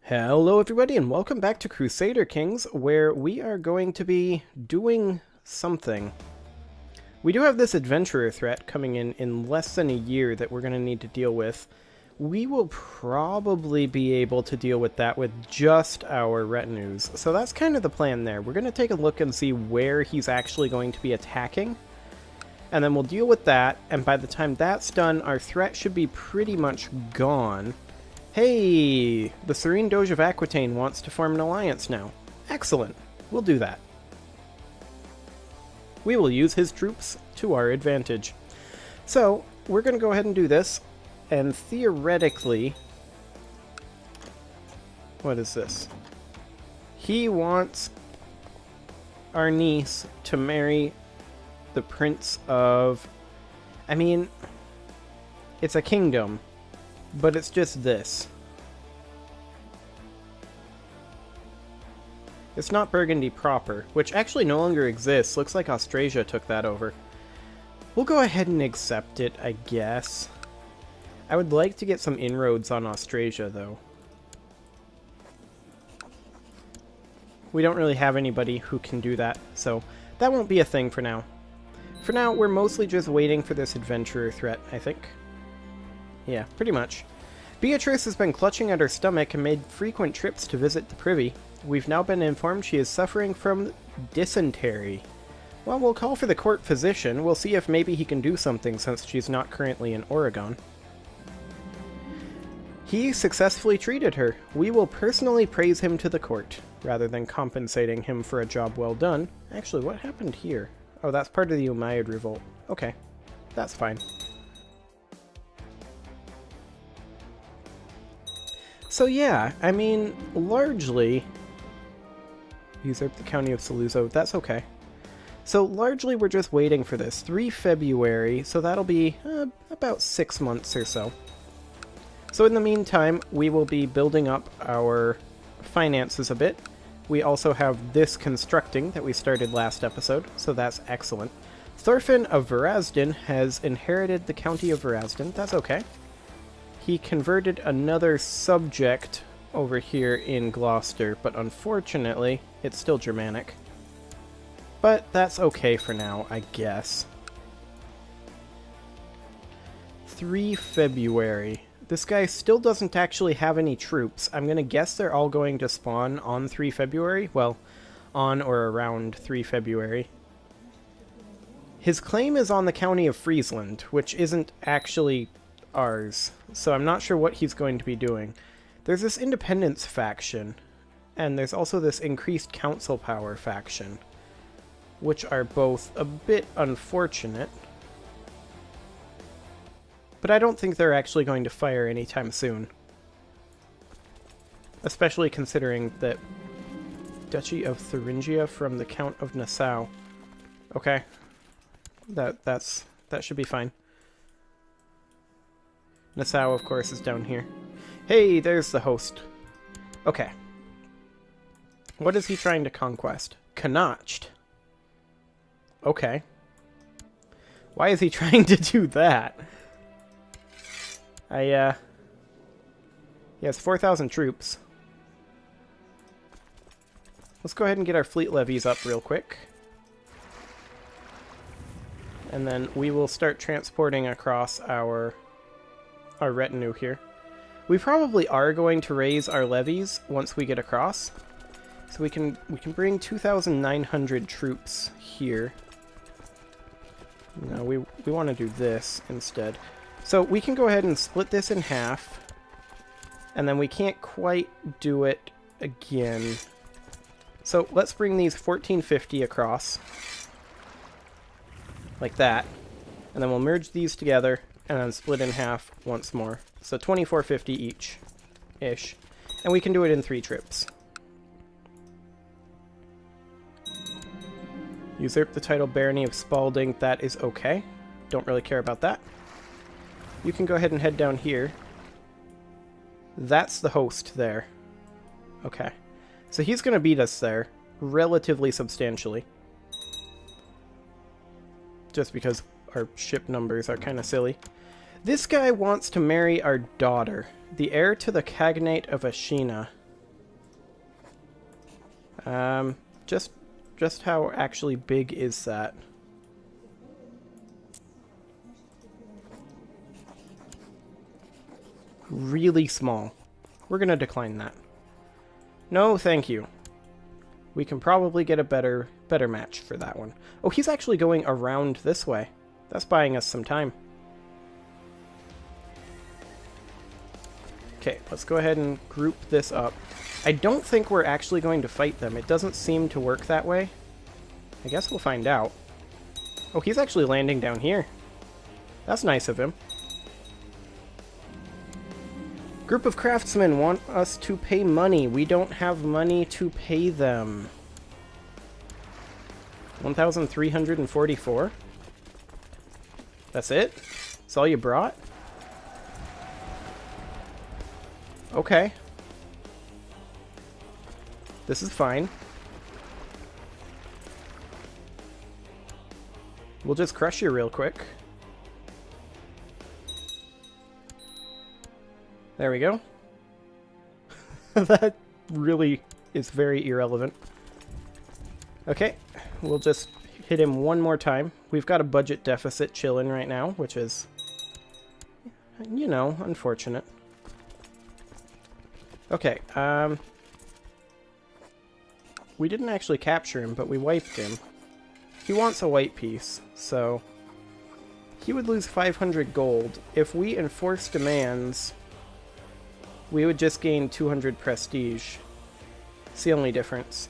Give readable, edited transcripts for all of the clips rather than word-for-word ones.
Hello everybody and welcome back to Crusader Kings, where we are going to be doing something. We do have this adventurer threat coming in less than a year that we're going to need to deal with. We will probably be able to deal with that with just our retinues. So that's kind of the plan there. We're going to take a look and see where he's actually going to be attacking. And then we'll deal with that, and by the time that's done, our threat should be pretty much gone. Hey, the Serene Doge of Aquitaine wants to form an alliance now. Excellent. We'll do that. We will use his troops to our advantage. So, we're going to go ahead and do this, and theoretically... What is this? He wants our niece to marry the Prince of... I mean, it's a kingdom. But it's just this. It's not Burgundy proper, which actually no longer exists. Looks like Austrasia took that over. We'll go ahead and accept it, I guess. I would like to get some inroads on Austrasia, though. We don't really have anybody who can do that, so that won't be a thing for now. For now, we're mostly just waiting for this adventurer threat, I think. Yeah, pretty much. Beatrice has been clutching at her stomach and made frequent trips to visit the privy. We've now been informed she is suffering from dysentery. Well, we'll call for the court physician. We'll see if maybe he can do something since she's not currently in Oregon. He successfully treated her. We will personally praise him to the court, rather than compensating him for a job well done. Actually, what happened here? Oh, that's part of the Umayyad revolt. Okay, that's fine. So yeah, I mean, largely... Usurp the county of Saluzzo, that's okay. So largely we're just waiting for this. 3 February, so that'll be about 6 months or so. So in the meantime, we will be building up our finances a bit. We also have this constructing that we started last episode, so that's excellent. Thorfinn of Varazdin has inherited the county of Varazdin, that's okay. He converted another subject over here in Gloucester, but unfortunately, it's still Germanic. But that's okay for now, I guess. 3 February. This guy still doesn't actually have any troops. I'm gonna guess they're all going to spawn on 3 February. Well, on or around 3 February. His claim is on the county of Friesland, which isn't actually ours, so I'm not sure what he's going to be doing. There's this independence faction, and there's also this increased council power faction, which are both a bit unfortunate. But I don't think they're actually going to fire anytime soon. Especially considering that Duchy of Thuringia from the Count of Nassau. Okay. That should be fine. Nassau, of course, is down here. Hey, there's the host. Okay. What is he trying to conquest? Connacht. Okay. Why is he trying to do that? He has 4,000 troops. Let's go ahead and get our fleet levies up real quick. And then we will start transporting across our retinue here. We probably are going to raise our levies once we get across. So we can bring 2,900 troops here. No, we want to do this instead. So we can go ahead and split this in half. And then we can't quite do it again. So let's bring these 1450 across. Like that. And then we'll merge these together. And then split in half once more. So 2450 each-ish. And we can do it in 3 trips. Usurp the title Barony of Spalding. That is okay. Don't really care about that. You can go ahead and head down here. That's the host there. Okay. So he's going to beat us there. Relatively substantially. Just because our ship numbers are kind of silly. This guy wants to marry our daughter, the heir to the Khaganate of Ashina. Just how actually big is that? Really small. We're gonna decline that. No, thank you. We can probably get a better match for that one. Oh, he's actually going around this way. That's buying us some time. Okay, let's go ahead and group this up. I don't think we're actually going to fight them. It doesn't seem to work that way. I guess we'll find out. Oh, he's actually landing down here. That's nice of him. Group of craftsmen want us to pay money. We don't have money to pay them. 1,344? That's it? That's all you brought? Okay. This is fine. We'll just crush you real quick. There we go. That really is very irrelevant. Okay, we'll just hit him one more time. We've got a budget deficit chilling right now, which is, you know, unfortunate. Okay, we didn't actually capture him, but we wiped him. He wants a white piece, so he would lose 500 gold. If we enforce demands, we would just gain 200 prestige. It's the only difference.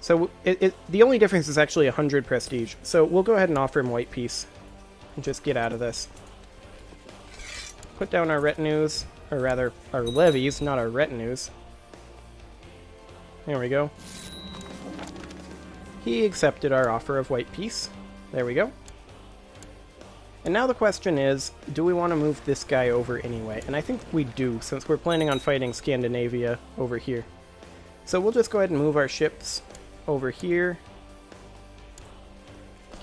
So the only difference is actually 100 prestige. So we'll go ahead and offer him white piece and just get out of this. Put down our retinues, or rather our levies, not our retinues. There we go. He accepted our offer of white piece. There we go. And now the question is, do we want to move this guy over anyway? And I think we do, since we're planning on fighting Scandinavia over here. So we'll just go ahead and move our ships over here.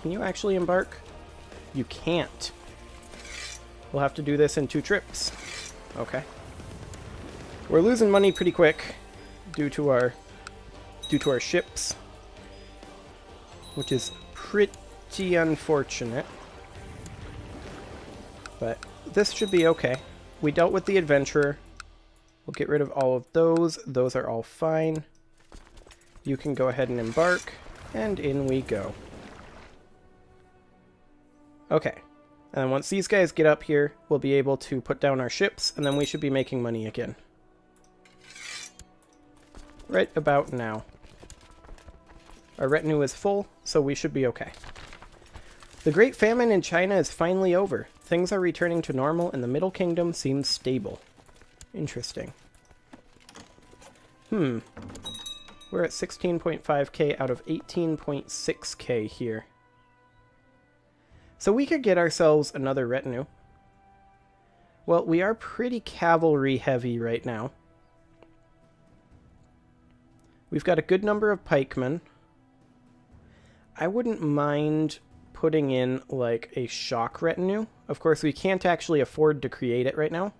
Can you actually embark? You can't. We'll have to do this in 2 trips. Okay. We're losing money pretty quick due to our ships, which is pretty unfortunate. But this should be okay. We dealt with the adventurer. We'll get rid of all of those. Those are all fine. You can go ahead and embark, and in we go. Okay. And once these guys get up here, we'll be able to put down our ships, and then we should be making money again. Right about now. Our retinue is full, so we should be okay. The Great Famine in China is finally over. Things are returning to normal, and the Middle Kingdom seems stable. Interesting. We're at 16.5k out of 18.6k here. So we could get ourselves another retinue. Well, we are pretty cavalry heavy right now. We've got a good number of pikemen. I wouldn't mind putting in, like, a shock retinue. Of course, we can't actually afford to create it right now.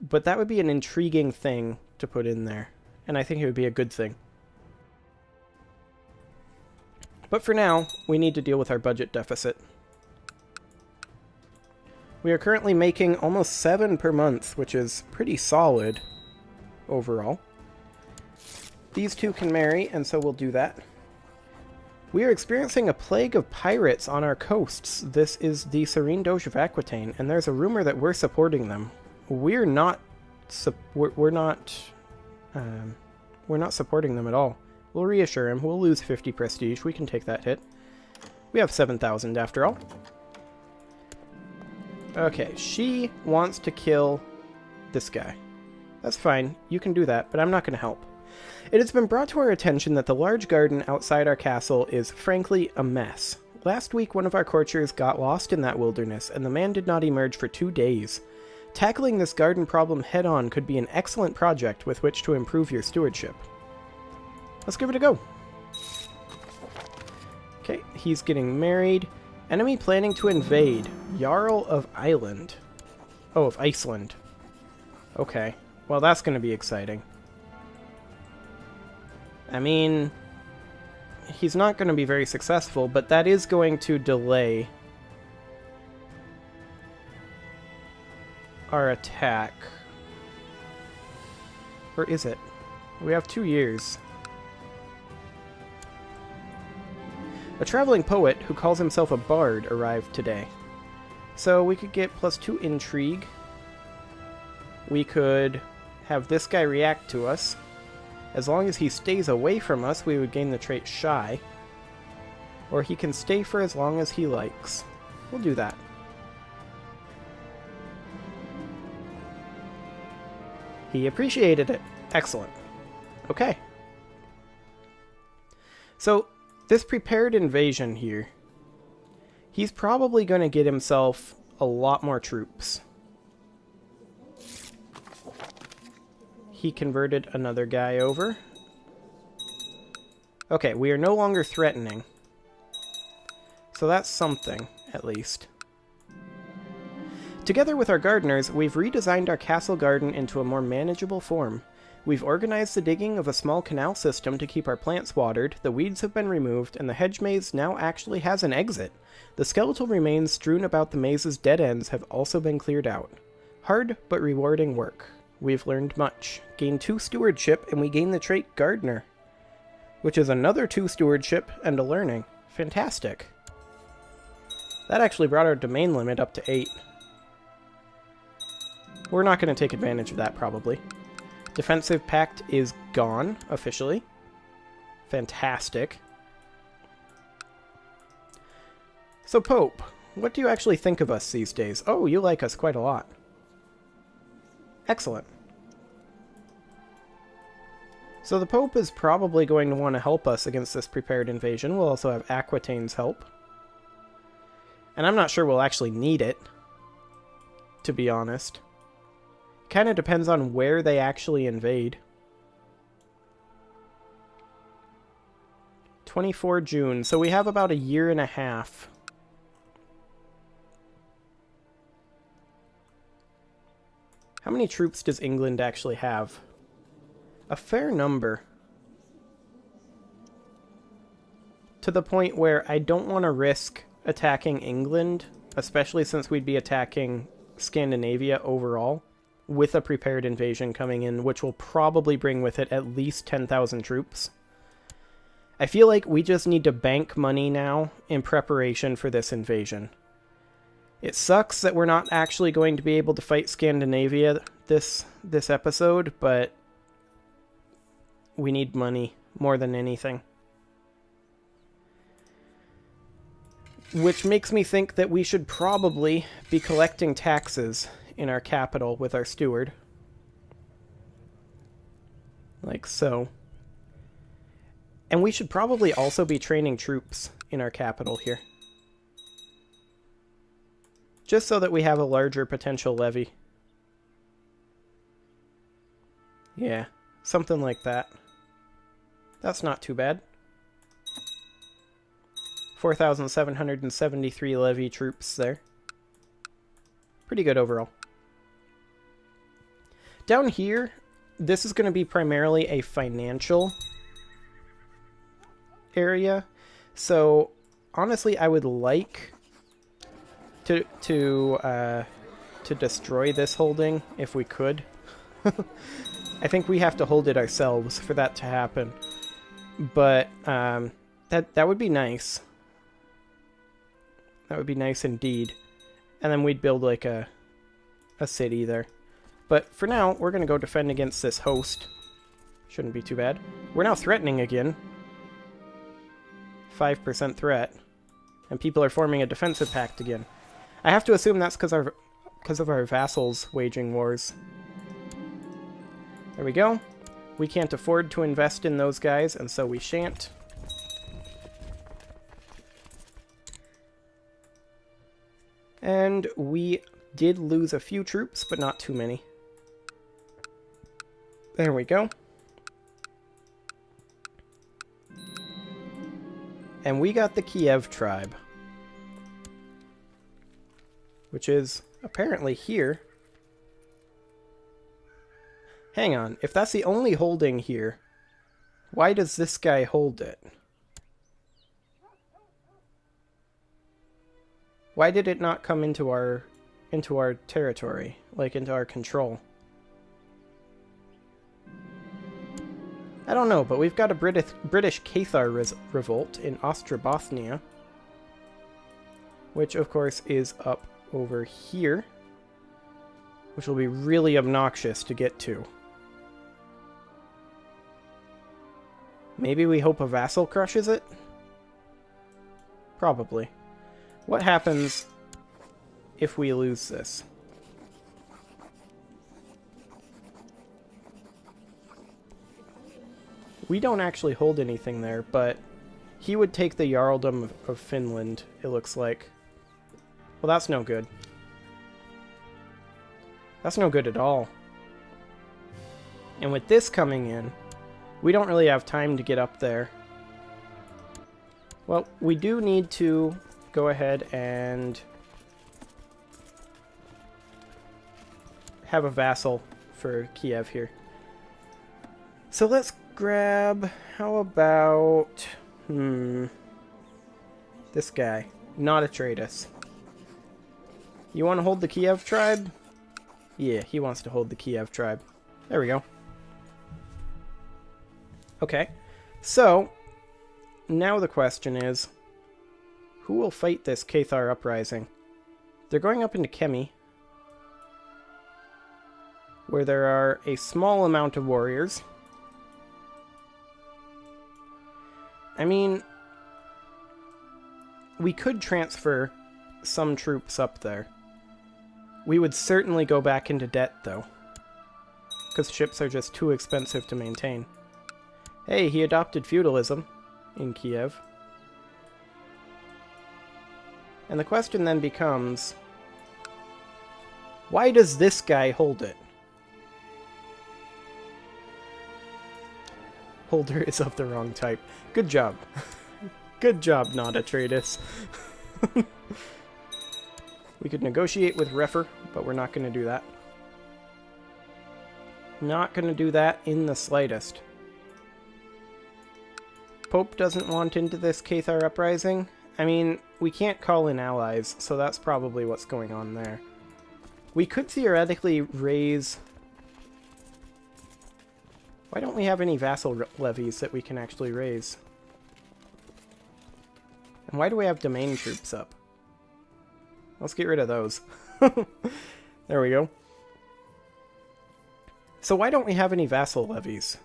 But that would be an intriguing thing to put in there. And I think it would be a good thing. But for now, we need to deal with our budget deficit. We are currently making almost 7 per month, which is pretty solid overall. These two can marry, and so we'll do that. We are experiencing a plague of pirates on our coasts. This is the Serene Doge of Aquitaine, and there's a rumor that we're supporting them. We're not supporting them at all. We'll reassure him. We'll lose 50 prestige. We can take that hit. We have 7,000 after all. Okay, she wants to kill this guy. That's fine. You can do that, but I'm not going to help. It has been brought to our attention that the large garden outside our castle is, frankly, a mess. Last week, one of our courtiers got lost in that wilderness, and the man did not emerge for 2 days. Tackling this garden problem head-on could be an excellent project with which to improve your stewardship. Let's give it a go. Okay, he's getting married. Enemy planning to invade. Jarl of Island. Oh, of Iceland. Okay. Well, that's going to be exciting. I mean, he's not going to be very successful, but that is going to delay our attack. Or is it? We have 2 years. A traveling poet who calls himself a bard arrived today. So we could get +2 intrigue. We could have this guy react to us. As long as he stays away from us, we would gain the trait shy. Or he can stay for as long as he likes. We'll do that. He appreciated it. Excellent. Okay. So, this prepared invasion here, he's probably going to get himself a lot more troops. He converted another guy over. Okay, we are no longer threatening. So that's something, at least. Together with our gardeners, we've redesigned our castle garden into a more manageable form. We've organized the digging of a small canal system to keep our plants watered, the weeds have been removed, and the hedge maze now actually has an exit. The skeletal remains strewn about the maze's dead ends have also been cleared out. Hard but rewarding work. We've learned much. Gained 2 stewardship, and we gain the trait Gardener, which is another 2 stewardship and a learning. Fantastic. That actually brought our domain limit up to 8. We're not going to take advantage of that, probably. Defensive Pact is gone, officially. Fantastic. So, Pope, what do you actually think of us these days? Oh, you like us quite a lot. Excellent. So the Pope is probably going to want to help us against this prepared invasion. We'll also have Aquitaine's help. And I'm not sure we'll actually need it, to be honest. Kind of depends on where they actually invade. 24 June, so we have about a year and a half. How many troops does England actually have? A fair number. To the point where I don't want to risk attacking England, especially since we'd be attacking Scandinavia overall, with a prepared invasion coming in, which will probably bring with it at least 10,000 troops. I feel like we just need to bank money now in preparation for this invasion. It sucks that we're not actually going to be able to fight Scandinavia this episode, but we need money more than anything. Which makes me think that we should probably be collecting taxes in our capital with our steward. Like so. And we should probably also be training troops in our capital here. Just so that we have a larger potential levy. Yeah, something like that. That's not too bad. 4,773 levy troops there. Pretty good overall. Down here, this is going to be primarily a financial area. So, honestly, I would like to destroy this holding if we could. I think we have to hold it ourselves for that to happen. But that would be nice. That would be nice indeed. And then we'd build like a city there. But for now, we're going to go defend against this host. Shouldn't be too bad. We're now threatening again. 5% threat. And people are forming a defensive pact again. I have to assume that's because of our vassals waging wars. There we go. We can't afford to invest in those guys, and so we shan't. And we did lose a few troops, but not too many. There we go. And we got the Kiev tribe. Which is apparently here. Hang on, if that's the only holding here, Why does this guy hold it? Why did it not come into our territory, like into our control? I don't know, but we've got a British Cathar revolt in Ostrobothnia, which of course is up over here, which will be really obnoxious to get to. Maybe we hope a vassal crushes it? Probably. What happens if we lose this? We don't actually hold anything there, but he would take the Jarldom of Finland, it looks like. Well, that's no good. That's no good at all. And with this coming in, we don't really have time to get up there. Well, we do need to go ahead and have a vassal for Kiev here. So let's grab, how about, this guy, not Atraitus. You want to hold the Kiev tribe? Yeah, he wants to hold the Kiev tribe. There we go. Okay, so now the question is, who will fight this Cathar uprising? They're going up into Kemi, where there are a small amount of warriors. I mean, we could transfer some troops up there. We would certainly go back into debt, though, because ships are just too expensive to maintain. Hey, he adopted feudalism in Kiev. And the question then becomes, why does this guy hold it? Holder is of the wrong type. Good job. Good job, not Atraitus. We could negotiate with Refer, but we're not going to do that. Not going to do that in the slightest. Pope doesn't want into this Cathar uprising. I mean, we can't call in allies, so that's probably what's going on there. We could theoretically raise... Why don't we have any vassal levies that we can actually raise? And why do we have domain troops up? Let's get rid of those. There we go. So why don't we have any vassal levies?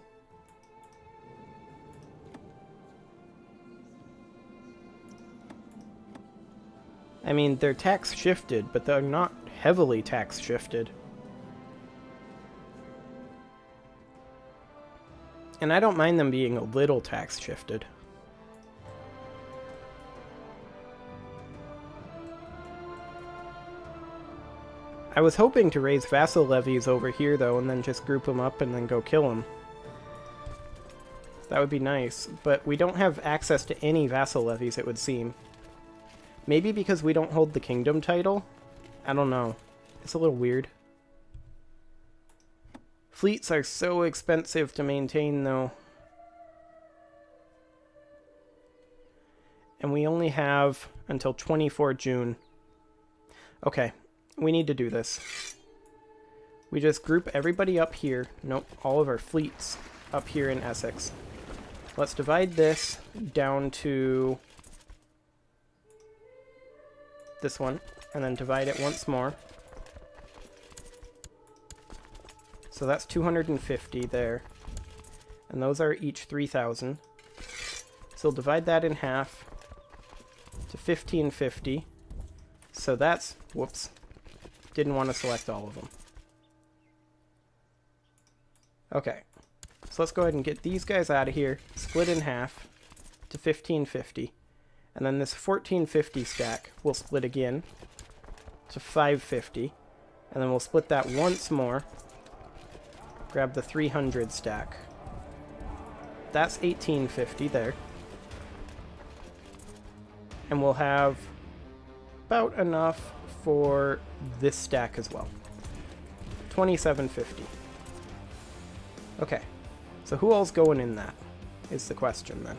I mean, they're tax shifted, but they're not heavily tax shifted. And I don't mind them being a little tax shifted. I was hoping to raise vassal levies over here, though, and then just group them up and then go kill them. That would be nice, but we don't have access to any vassal levies, it would seem. Maybe because we don't hold the kingdom title? I don't know. It's a little weird. Fleets are so expensive to maintain, though. And we only have until 24 June. Okay, we need to do this. We just group everybody up here. Nope, all of our fleets up here in Essex. Let's divide this down to this one, and then divide it once more. So that's 250 there. And those are each 3,000. So we'll divide that in half to 1,550. So that's, whoops, didn't want to select all of them. Okay, so let's go ahead and get these guys out of here, split in half to 1,550. And then this 1,450 stack will split again to 550. And then we'll split that once more. Grab the 300 stack. That's 1,850 there. And we'll have about enough for this stack as well. 2,750. Okay, so who all's going in that? is the question then.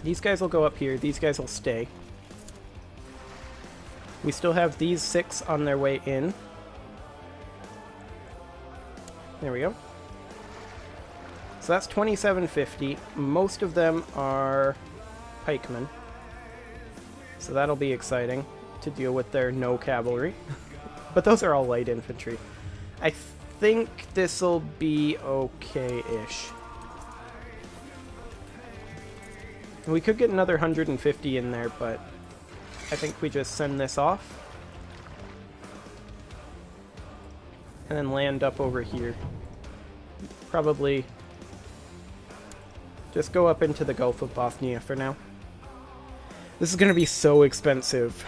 These guys will go up here, these guys will stay. We still have these 6 on their way in. There we go. So that's 2750. Most of them are pikemen. So that'll be exciting to deal with their no cavalry. But those are all light infantry. I think this'll be okay-ish. We could get another 150 in there, but I think we just send this off. And then land up over here. Probably just go up into the Gulf of Bothnia for now. This is going to be so expensive.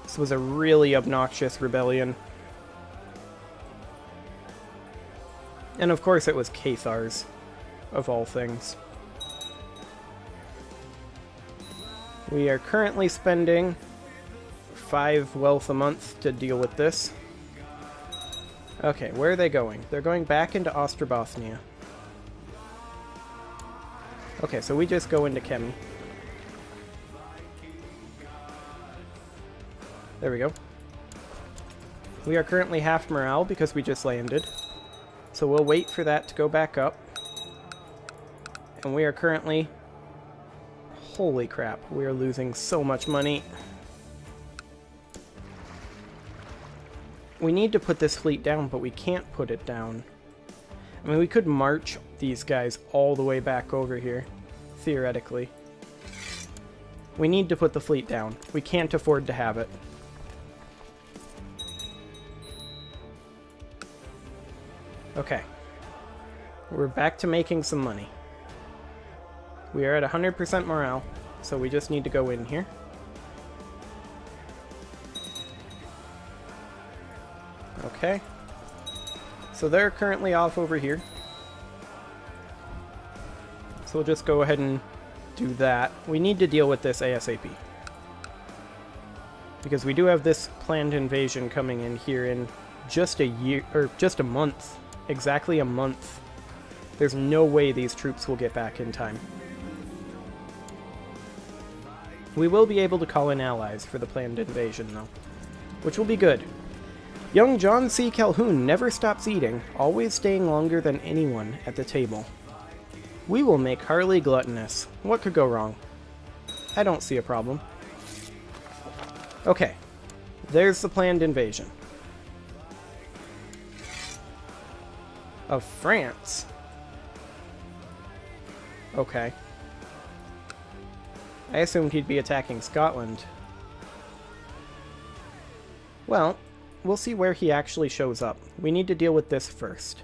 This was a really obnoxious rebellion. And of course it was Cathar's, of all things. We are currently spending 5 wealth a month to deal with this. Okay, where are they going? They're going back into Ostrobothnia. Okay, so we just go into Kemi. There we go. We are currently half morale because we just landed. So we'll wait for that to go back up. And we are currently... Holy crap, we are losing so much money. We need to put this fleet down, but we can't put it down. I mean, we could march these guys all the way back over here, theoretically. We need to put the fleet down. We can't afford to have it. Okay. We're back to making some money. We are at 100% morale, so we just need to go in here. Okay. So they're currently off over here. So we'll just go ahead and do that. We need to deal with this ASAP. Because we do have this planned invasion coming in here in just a year, or just a month. Exactly a month. There's no way these troops will get back in time. We will be able to call in allies for the planned invasion, though. Which will be good. Young John C. Calhoun never stops eating, always staying longer than anyone at the table. We will make Harley gluttonous. What could go wrong? I don't see a problem. Okay. There's the planned invasion. Of France. Okay. I assumed he'd be attacking Scotland. Well, we'll see where he actually shows up. We need to deal with this first.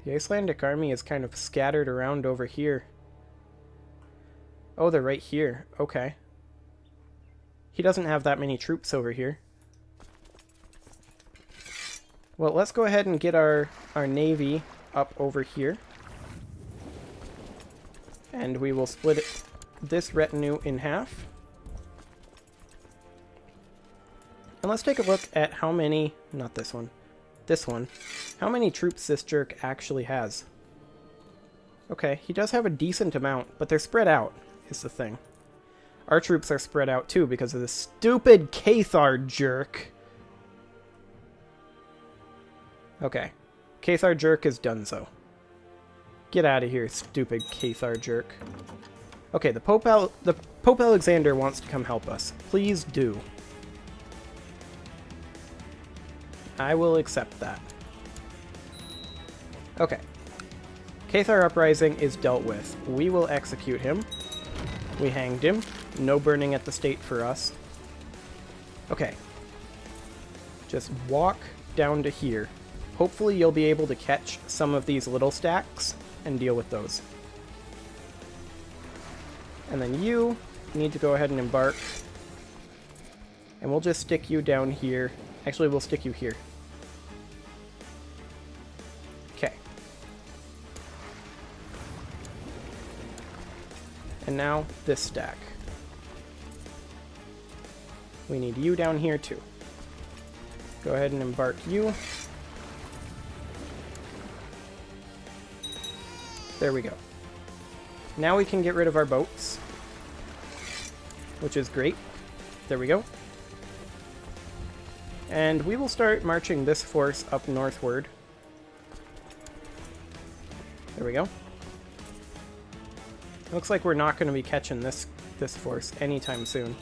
The Icelandic army is kind of scattered around over here. Oh, they're right here. Okay. He doesn't have that many troops over here. Well, let's go ahead and get our navy up over here. And we will split this retinue in half. And let's take a look at how many... Not this one. This one. How many troops this jerk actually has. Okay, he does have a decent amount, but they're spread out, is the thing. Our troops are spread out too because of this stupid Cathar jerk. Okay. Cathar jerk is done so. Get out of here, stupid Cathar jerk. Okay, the Pope Alexander wants to come help us. Please do. I will accept that. Okay. Cathar Uprising is dealt with. We will execute him. We hanged him. No burning at the stake for us. Okay. Just walk down to here. Hopefully you'll be able to catch some of these little stacks and deal with those. And then you need to go ahead and embark. And we'll just stick you down here. Actually, we'll stick you here. Okay. And now this stack. We need you down here too. Go ahead and embark you. There we go. Now we can get rid of our boats, which is great. There we go. And we will start marching this force up northward. There we go. Looks like we're not going to be catching this force anytime soon.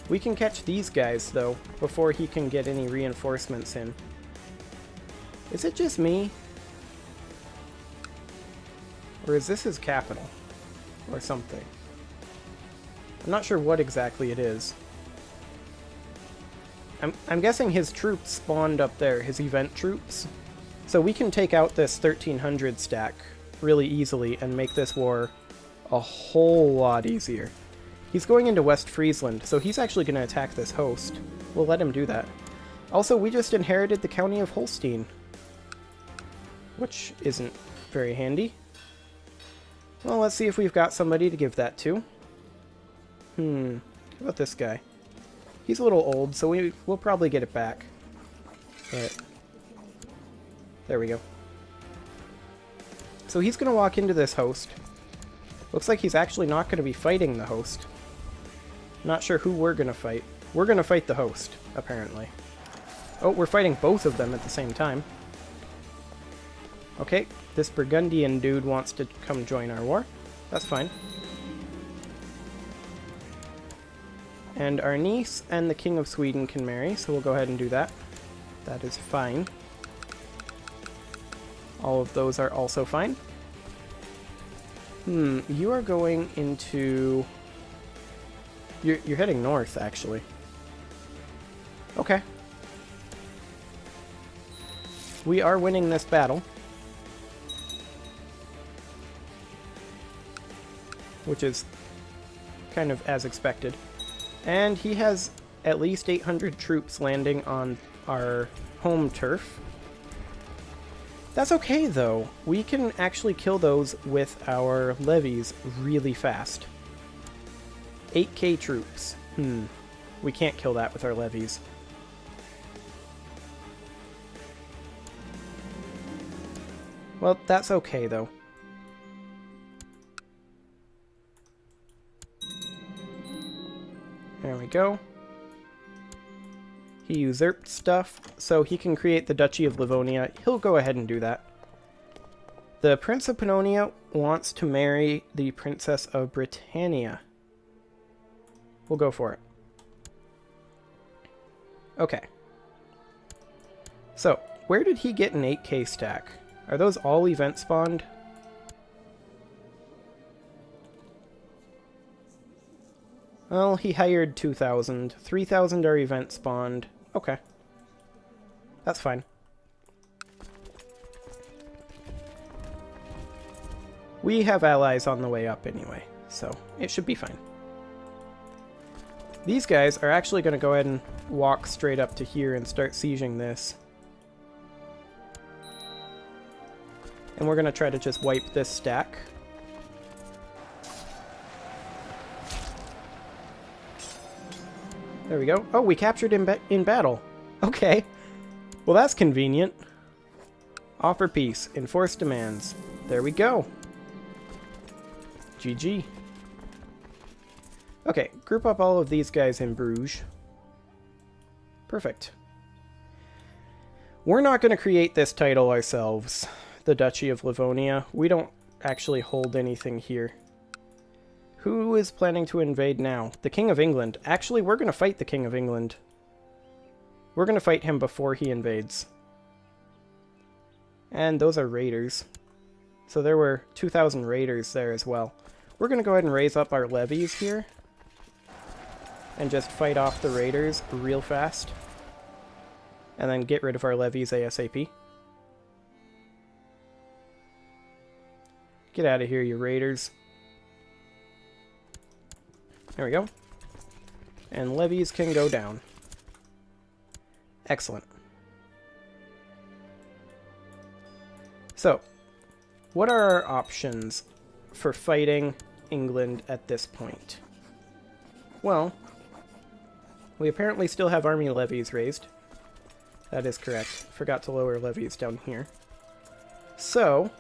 We can catch these guys, though, before he can get any reinforcements in. Is it just me? Or is this his capital? Or something? I'm not sure what exactly it is. I'm guessing his troops spawned up there, his event troops. So we can take out this 1300 stack really easily and make this war a whole lot easier. He's going into West Friesland, so he's actually going to attack this host. We'll let him do that. Also, we just inherited the county of Holstein, which isn't very handy. Well, let's see if we've got somebody to give that to. How about this guy? He's a little old, so we'll probably get it back. But there we go. So he's going to walk into this host. Looks like he's actually not going to be fighting the host. Not sure who we're going to fight. We're going to fight the host, apparently. Oh, we're fighting both of them at the same time. Okay, this Burgundian dude wants to come join our war. That's fine. And our niece and the King of Sweden can marry, so we'll go ahead and do that. That is fine. All of those are also fine. You are going into... You're heading north, actually. Okay. We are winning this battle. Which is kind of as expected. And he has at least 800 troops landing on our home turf. That's okay, though. We can actually kill those with our levies really fast. 8k troops. We can't kill that with our levies. Well, that's okay, though. There we go. He usurped stuff, so he can create the Duchy of Livonia. He'll go ahead and do that. The Prince of Pannonia wants to marry the Princess of Britannia. We'll go for it. Okay. So, where did he get an 8k stack? Are those all event spawned? Well, he hired 2,000. 3,000 are event spawned. Okay. That's fine. We have allies on the way up anyway, so it should be fine. These guys are actually going to go ahead and walk straight up to here and start sieging this. And we're going to try to just wipe this stack. There we go. Oh, we captured him in battle. Okay. Well, that's convenient. Offer peace. Enforce demands. There we go. GG. Okay, group up all of these guys in Bruges. Perfect. We're not going to create this title ourselves, the Duchy of Livonia. We don't actually hold anything here. Who is planning to invade now? The King of England. Actually, we're going to fight the King of England. We're going to fight him before he invades. And those are raiders. So there were 2,000 raiders there as well. We're going to go ahead and raise up our levies here. And just fight off the raiders real fast. And then get rid of our levies ASAP. Get out of here, you raiders. There we go. And levies can go down. Excellent. So, what are our options for fighting England at this point? Well, We apparently still have army levies raised. That is correct. Forgot to lower levies down here. So,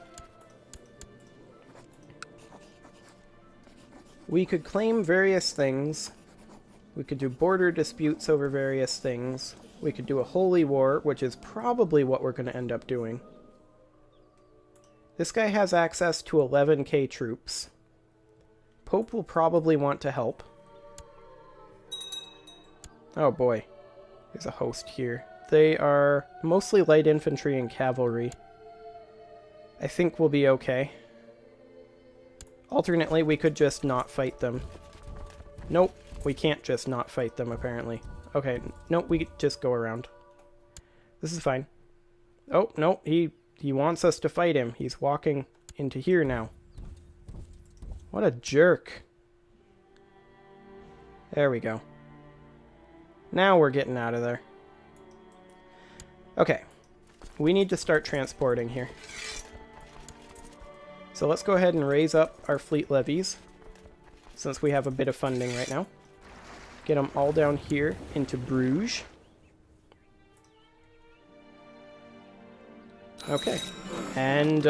we could claim various things. We could do border disputes over various things. We could do a holy war, which is probably what we're going to end up doing. This guy has access to 11k troops. Pope will probably want to help. Oh boy, there's a host here. They are mostly light infantry and cavalry. I think we'll be okay. Alternately, we could just not fight them. Nope, we can't just not fight them, apparently. Okay, nope, we just go around. This is fine. Oh, no, he wants us to fight him. He's walking into here now. What a jerk. There we go. Now we're getting out of there. Okay, we need to start transporting here. So let's go ahead and raise up our fleet levies, since we have a bit of funding right now. Get them all down here into Bruges. Okay, and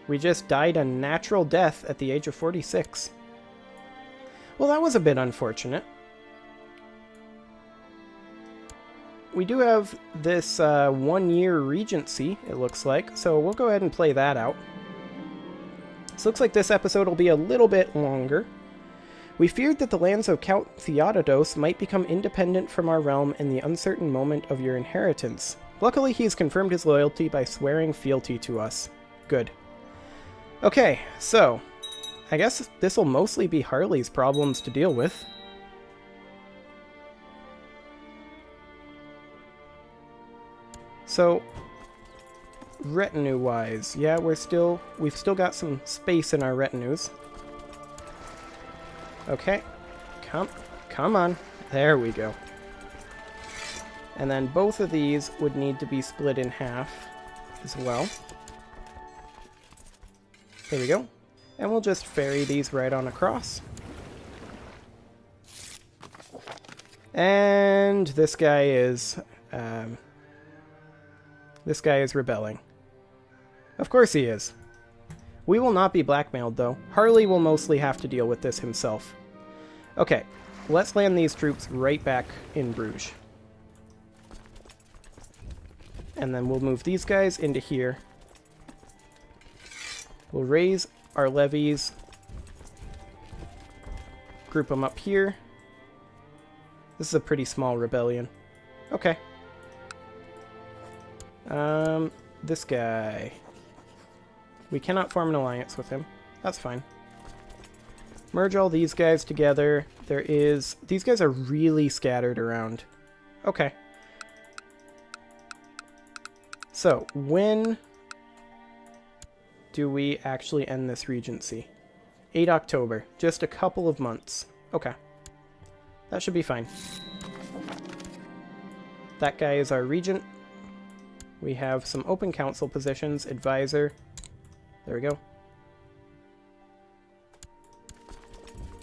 we just died a natural death at the age of 46. Well, that was a bit unfortunate. We do have this 1-year regency, it looks like, so we'll go ahead and play that out. This looks like this episode will be a little bit longer. We feared that the lands of Count Theodotos might become independent from our realm in the uncertain moment of your inheritance. Luckily, he's confirmed his loyalty by swearing fealty to us. Good. Okay, so I guess this will mostly be Harley's problems to deal with. So, retinue-wise, yeah, we've still got some space in our retinues. Okay, come on, there we go. And then both of these would need to be split in half as well. There we go. And we'll just ferry these right on across. And this guy is rebelling. Of course he is. We will not be blackmailed, though. Harley will mostly have to deal with this himself. Okay, let's land these troops right back in Bruges. And then we'll move these guys into here. We'll raise our levies. Group them up here. This is a pretty small rebellion. Okay. This guy. We cannot form an alliance with him. That's fine. Merge all these guys together. These guys are really scattered around. Okay. So, when do we actually end this regency? 8 October. Just a couple of months. Okay. That should be fine. That guy is our regent. We have some open council positions. Advisor. There we go.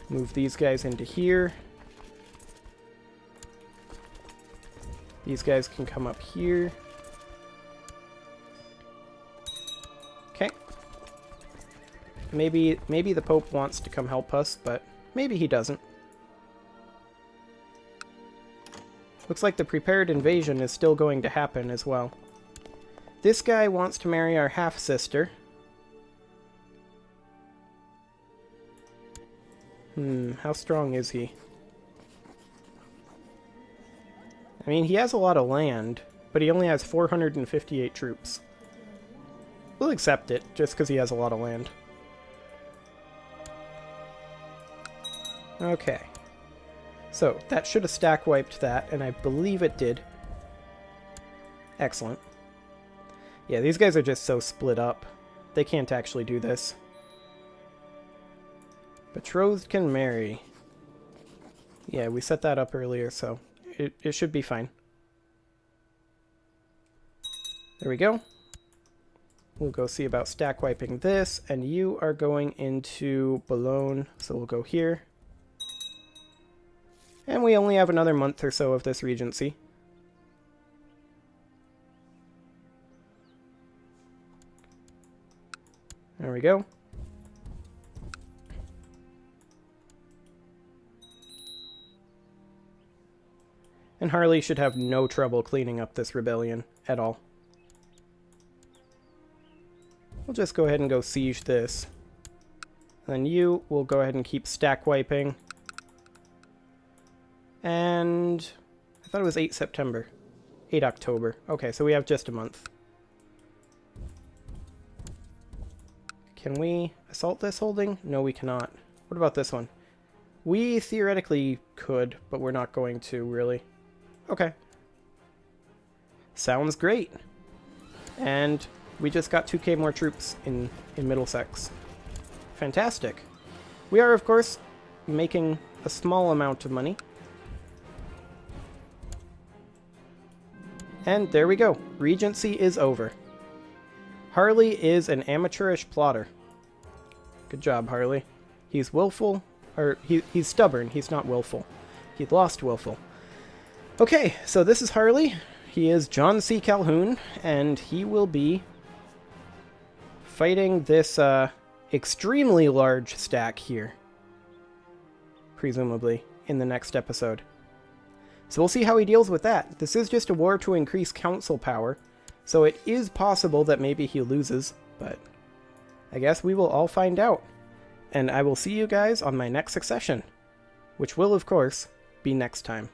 Move these guys into here. These guys can come up here. Okay. Maybe the Pope wants to come help us, but maybe he doesn't. Looks like the prepared invasion is still going to happen as well. This guy wants to marry our half-sister. How strong is he? I mean, he has a lot of land, but he only has 458 troops. We'll accept it, just because he has a lot of land. Okay. So, that should have stack wiped that, and I believe it did. Excellent. Yeah, these guys are just so split up. They can't actually do this. Betrothed can marry. Yeah, we set that up earlier, so it should be fine. There we go. We'll go see about stack wiping this, and you are going into Boulogne, so we'll go here. And we only have another month or so of this regency. There we go. And Harley should have no trouble cleaning up this rebellion at all. We'll just go ahead and go siege this. And then you will go ahead and keep stack wiping. And I thought it was 8 September. 8 October. Okay, so we have just a month. Can we assault this holding? No, we cannot. What about this one? We theoretically could, but we're not going to, really. Okay. Sounds great. And we just got 2k more troops in Middlesex. Fantastic. We are, of course, making a small amount of money. And there we go. Regency is over. Harley is an amateurish plotter. Good job, Harley. He's willful, or he's stubborn. He's not willful. He lost willful. Okay, so this is Harley. He is John C. Calhoun, and he will be fighting this extremely large stack here, presumably, in the next episode. So we'll see how he deals with that. This is just a war to increase council power, so it is possible that maybe he loses, but I guess we will all find out. And I will see you guys on my next succession, which will, of course, be next time.